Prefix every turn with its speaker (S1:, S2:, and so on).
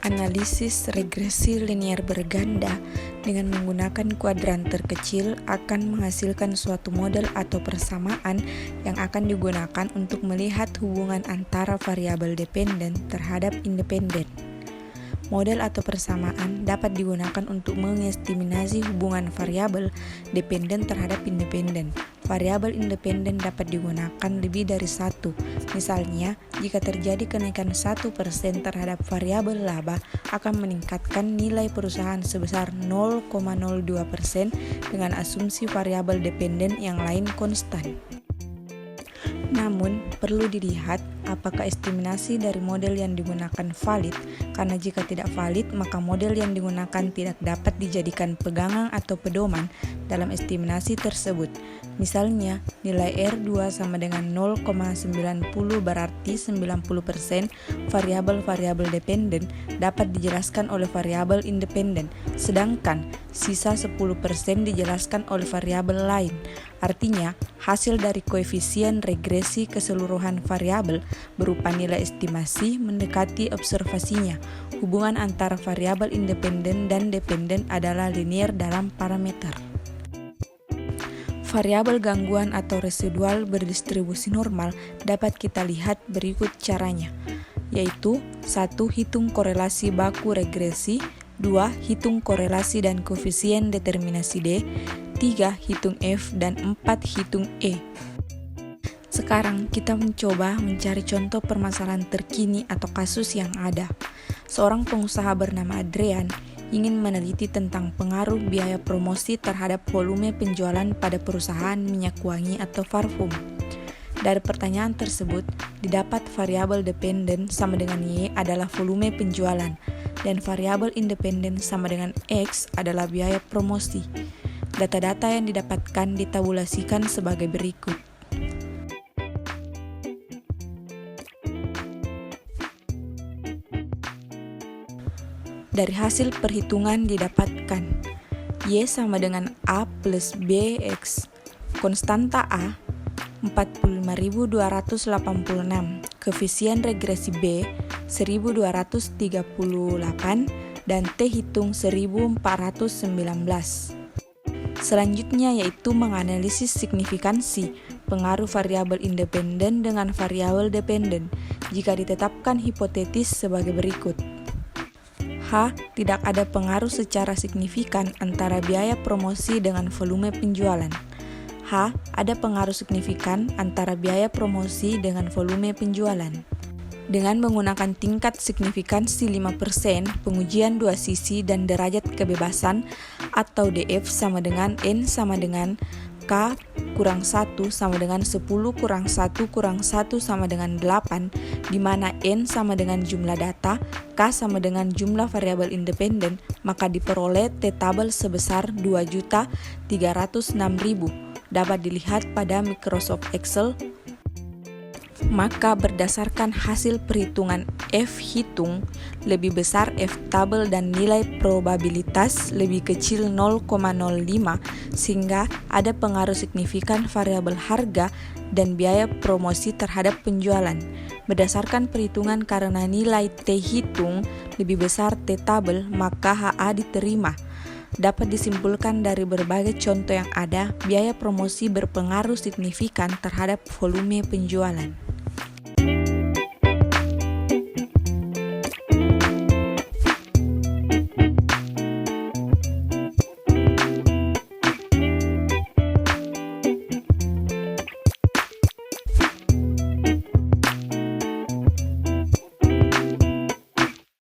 S1: Analisis regresi linear berganda dengan menggunakan kuadran terkecil akan menghasilkan suatu model atau persamaan yang akan digunakan untuk melihat hubungan antara variabel dependen terhadap independen. Model atau persamaan dapat digunakan untuk mengestimasi hubungan variabel dependen terhadap independen. Variabel independen dapat digunakan lebih dari satu. Misalnya, jika terjadi kenaikan 1% terhadap variabel laba, akan meningkatkan nilai perusahaan sebesar 0,02% dengan asumsi variabel dependen yang lain konstan. Namun, perlu dilihat apakah estimasi dari model yang digunakan valid, karena jika tidak valid, maka model yang digunakan tidak dapat dijadikan pegangan atau pedoman dalam estimasi tersebut. Misalnya, nilai R2 sama dengan 0,90 berarti 90% variabel-variabel dependen dapat dijelaskan oleh variabel independen, sedangkan sisa 10% dijelaskan oleh variabel lain. Artinya, hasil dari koefisien regresi keseluruhan variabel berupa nilai estimasi mendekati observasinya. Hubungan antara variabel independen dan dependen adalah linear dalam parameter. Variabel gangguan atau residual berdistribusi normal dapat kita lihat berikut caranya, yaitu 1. Hitung korelasi baku regresi, 2. Hitung korelasi dan koefisien determinasi D, 3. Hitung F, dan 4. Hitung E. Sekarang kita mencoba mencari contoh permasalahan terkini atau kasus yang ada. Seorang pengusaha bernama Adrian ingin meneliti tentang pengaruh biaya promosi terhadap volume penjualan pada perusahaan minyak wangi atau parfum. Dari pertanyaan tersebut, didapat variabel dependen sama dengan Y adalah volume penjualan, dan variabel independen sama dengan X adalah biaya promosi. Data-data yang didapatkan ditabulasikan sebagai berikut. Dari hasil perhitungan didapatkan Y sama dengan A plus BX, konstanta A 45.286, koefisien regresi B 1.238, dan T hitung 1.419. Selanjutnya yaitu menganalisis signifikansi pengaruh variabel independen dengan variabel dependen jika ditetapkan hipotetis sebagai berikut. H. Tidak ada pengaruh secara signifikan antara biaya promosi dengan volume penjualan. H. Ada pengaruh signifikan antara biaya promosi dengan volume penjualan. Dengan menggunakan tingkat signifikansi 5%, pengujian dua sisi dan derajat kebebasan atau DF sama dengan N sama dengan K kurang 1 sama dengan 10 kurang 1 kurang 1 sama dengan 8, di mana N sama dengan jumlah data, K sama dengan jumlah variabel independen, maka diperoleh T tabel sebesar 2.306.000. Dapat dilihat pada Microsoft Excel. Maka berdasarkan hasil perhitungan F hitung lebih besar F tabel dan nilai probabilitas lebih kecil 0,05, sehingga ada pengaruh signifikan variabel harga dan biaya promosi terhadap penjualan. Berdasarkan perhitungan karena nilai T hitung lebih besar T tabel, maka HA diterima. Dapat disimpulkan dari berbagai contoh yang ada, biaya promosi berpengaruh signifikan terhadap volume penjualan.